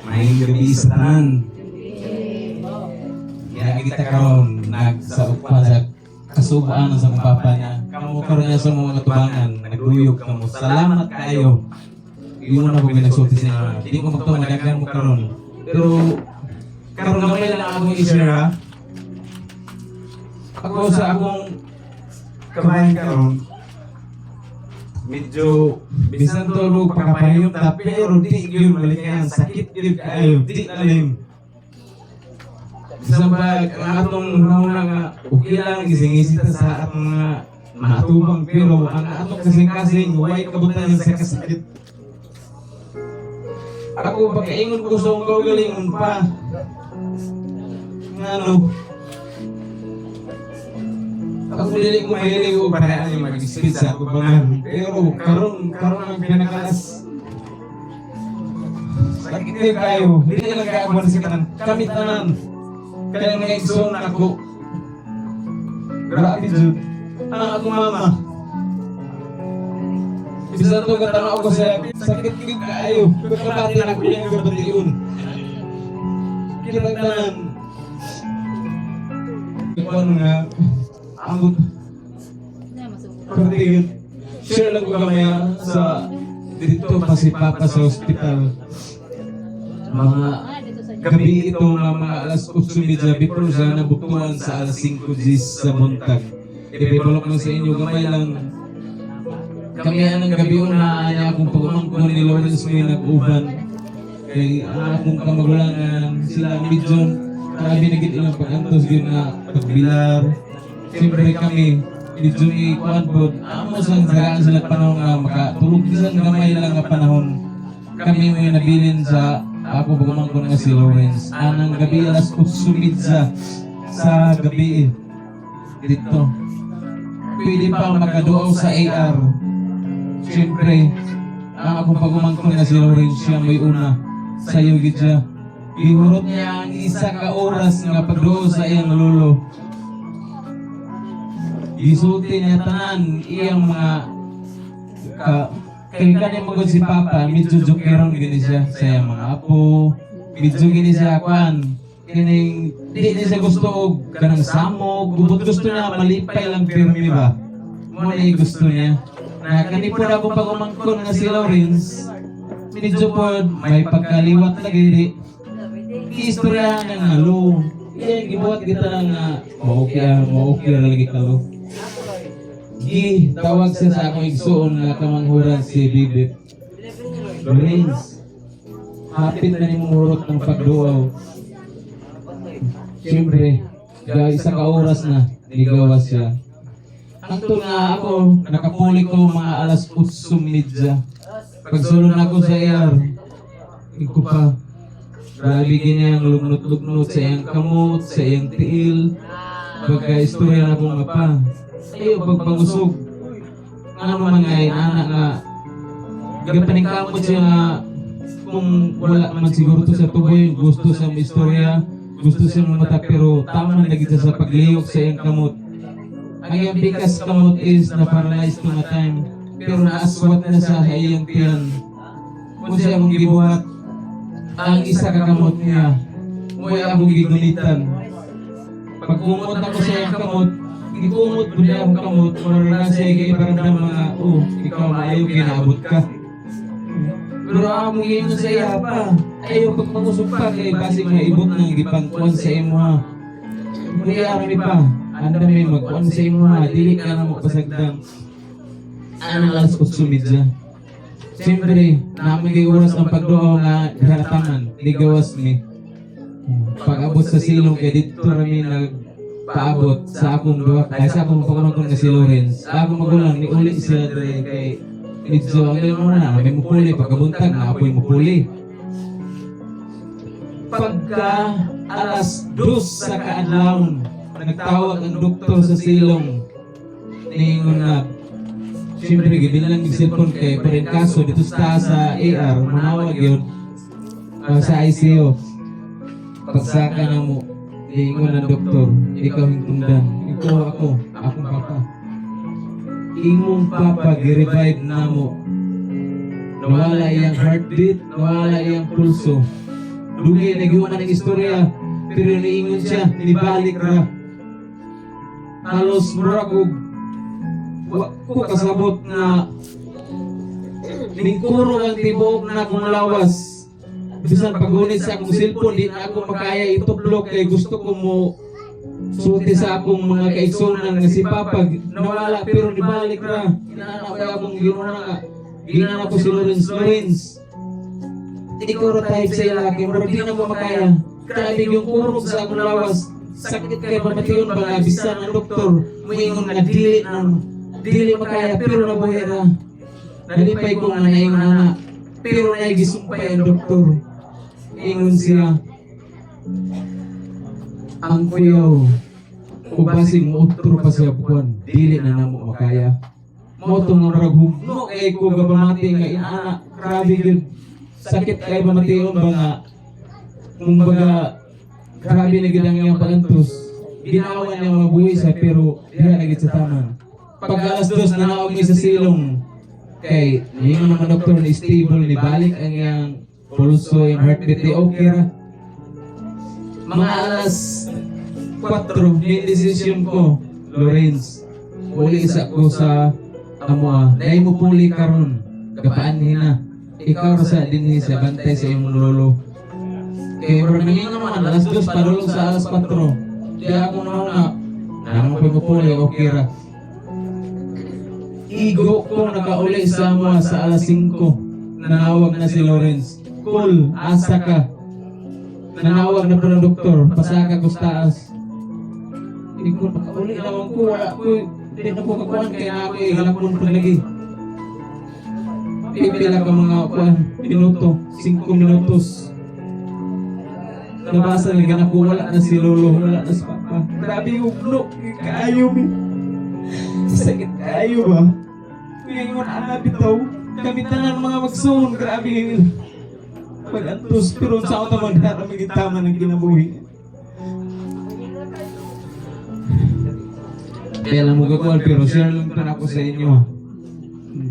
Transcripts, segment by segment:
Maayong gabi sa tanan. Kaya kita karon nagsaukpan sa kasubaan sa mga papa niya. Kamu karon niya sa mga tubangan, nagluyog kamo. Salamat kayo. Hindi mo na po pinagsulti sa inyo. Hindi ko magtumadaghan mo karon. Pero karon gamay lang akong i-share ha. Ako sa akong kabayan karon, medyo bisan tulog pakapayong ta pero di yun malikayan sakit yun kayo di alim bisan ba ang atong nauna nga okay lang gising-isita sa atong mga matubang pero ang atong kasing-kasing huwag kabutan sa kasakit. Ako pagkaingon ko sa mga galingon pa nga ano ako dili ko mahilig o paraan yung mag-speed sa tubangan. Pero karon ang pinakalas. Sakit kayo. Hindi lang kaagwan sa kanan. Kami tanan. Kaya nga igsoon ako. Grabe dyan. Ang akong mama. Bisa to katanaw ko sa sakit kayo. Pagkabati na ko yung gabati yun. Kinagtanan. Ikaw nga. Ang pagtigil, share lang ko kamaya sa dito pa si Papa sa hospital. Mga gabi ito mga alas 8:30 before sa nabutuan sa alas 5:10 sa buntag. Ipibalok lang sa inyo, gamay lang. Kami anong gabi una niya akong pag-umangkon ni Lawrence may nag-uban. Kay akong kamagulangan sila medyo grabe na git ilang pag-antos yun na pagbilar. Siyempre kami, medyo ikuan po, amos lang sagaan sila panahon nga makatulog isang gamay lang nga panahon. Kami may nabilin sa ako pagumangkon nga si Lawrence. Anang gabi alas 8:30 sa gabi dito. Pwede pa makaduaw sa AR. Siyempre, ang akong pagumangkon nga si Lawrence siya may una sa yugid siya. Ihurot niya ang isa ka oras nga pagduaw sa iyang lolo. Isulti niya tanan iyang mga kay kanya magod si Papa medyo jokerong gini siya sa iyang mga apo medyo gini siya kwan kining di niya gusto og kanang samog bubot gusto niya malipay lang firme ba mo na gusto niya na kani po na akong pagumangkon nga si Lawrence medyo po may pagkaliwat lagi di istorya nga lo gibuhat kita nga okay lagi kalo. Tawag siya sa akong igsoon na kamanghuran si Bibip. Lawrence, hapit na nimong hurot ng pagduaw. Siyempre, isa ka oras na, ligawas siya. Angto na ako, nakapuli ko mga alas 8:30. Pagsulong ako sa iyar, iko pa. Grabe ganyan, lugnot-lugnot sa iyang kamot, sa iyang tiil. Pagka-istorya na akong apa. Ayaw pagpangusog. Ano man nga anak nga gapaningkamot siya nga kung wala man siguro to sa tuboy, gusto sa istorya, gusto siya mata pero tama na gid sa pagliyok sa iyang kamot. Ang iyang bikas kamot is na paralyzed na time pero naaswat na sa iyang tiyan. Kung siya mong gibuhat ang isa ka kamot niya, mo'y akong gigunitan. Pagkumot ako sa iyang kamot, ikumot po niya akong kamot, wala na siya iparamdam mga, ikaw maayaw, kinaabot ka. Pero among yun sa iya pa, ayaw pagpangusok pa, kaya kasi mga ibot ng gipangkuan sa imo ha. Muli arami pa, anda may magkuan sa imo ha, dili ka na mo pasagdang. Anong alas 8:30. Siyempre, namin kay oras ng pagdoa nga haratangan, ligawas mi. Pag-abot sa silong, kaya dito rami paabot sa akong sa akong pagkamangkon nga si Lawrence. Akong magulang ni uli sila dre kay medyo ang mo na may mupuli pagkabuntag na apoy mupuli. Pagka alas 2 sa kaadlawon nagtawag ang doktor sa silong ningon na siyempre gibinalang yung cellphone kay parin kaso dito sa AR manawag yun sa ICU. Pagsaka na mo ingon ng doktor, ikaw hintungdan, ikaw akong papa. Imong papa gi-revive na mo. nawala iyang heartbeat, nawala iyang pulso. Dugay naghuman ang istorya, pero niingon siya, nibalik ra. Halos murag ko kasabot nga ningkuro ang tibuok na akong lawas. Bisan pagunit sa akong cellphone, di na ako makaya ituplok kay gusto ko mo sulti sa akong mga kaigsunan nga si Papa nawala pero nibalik ra. Ginana ko akong ginana ko si Lawrence. Ikuro type sa ilaki, pero di na ko makaya. Grabe yung kurog sa akong lawas. Sakit kay pamatiyon ba nga bisan ang doktor. Muingon nga dili makaya pero nabuhi ra. Nalipay ko nga naingon na pero naigisumpay ang doktor. Ingon siya, ang kuyaw o basing utro pa siya buwan, dili na namo makaya. Moto nga marag hugno kay ko gabamati nga inana, grabe yun. Sakit kay pamatiyon ba nga, kung baga, grabe na gid ang iyang pagantos. Ginawa niya mabuhi siya pero diha na gid sa taman. Pag alas 2 na naog niya sa silong, kay yung naman doktor ni stable, ni balik ang iyang pulso, yung heartbeat, di okay ra. Mga alas 4, may decision ko, Lawrence, uli isa ko sa amoa, dahil mo puli karon, gapaanhin na. Ikaw ra sa dinhi sa bantay sa imong lolo. Kaya pero nangin naman, alas 2, padulong sa alas 4. Di ako naman na ko puli, okay ra. Igo ko nakauli sa amoa sa alas 5, nanawag na si Lawrence. Cool, asa ka. Nanawag na po ng doktor, pasaka ko sa taas. Hindi ko makauli naman ko, wala ko, hindi na po kakuhan, kaya na ako igalapon po lagi. Pipila ka mga minuto, 5 minutos. Nabasa na ko, wala na si Lolo, wala na si Papa. Grabe yung ugno, kaayo mi. Sakit kaayo ba? Ngayon anak bitaw, kami tanan mga magsuon, grabe yung pag-antos, pero sa ako naman na magitaman ng kinabuhi. Kaya lang mo gagawal, pero share lang ito ako sa inyo.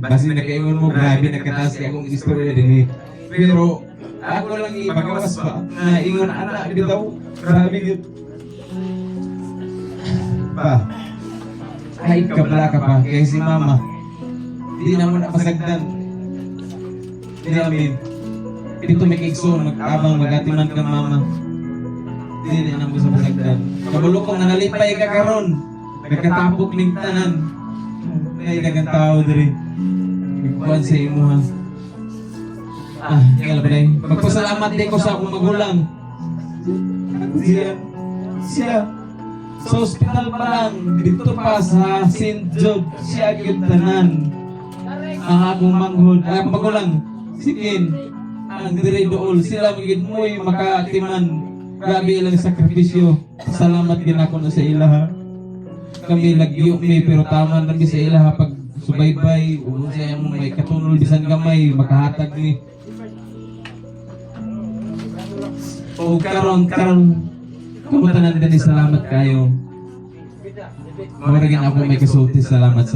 Basi nakaingon mo, grabe nagkataas kaya akong istorya din eh. Pero ako lang ipagawas pa, na ingon anak bitaw, grabe yun. Pa, ay kabla ka pa, kaya si mama, hindi naman napasagdan. Hindi namin. Ito may kikso, mag-abang magatiman ka mama. Hindi na naman sa masagdan. Kabalo kong nanalipay ka karon, nagkatapok ning tanan. May dagang tao diri. Nagkuhan sa imo ha. Kaya ba magpasalamat din ko sa akong magulang. Siya, sa ospital pa lang, dito pa sa St. Jude, siya agad tanan. Ang akong manghod, akong magulang, sikin, ang dire dool, sila magiging mo'y makatiman. Grabe ilang sakripisyo. Salamat din ako na sa ilaha. Kami lagyo may pero tama na sa ilaha pag subaybay, o siya mo may katunol bisan gamay, makahatag ni. O karon kumutanan din salamat kayo. Maragin ako may kasulti, salamat.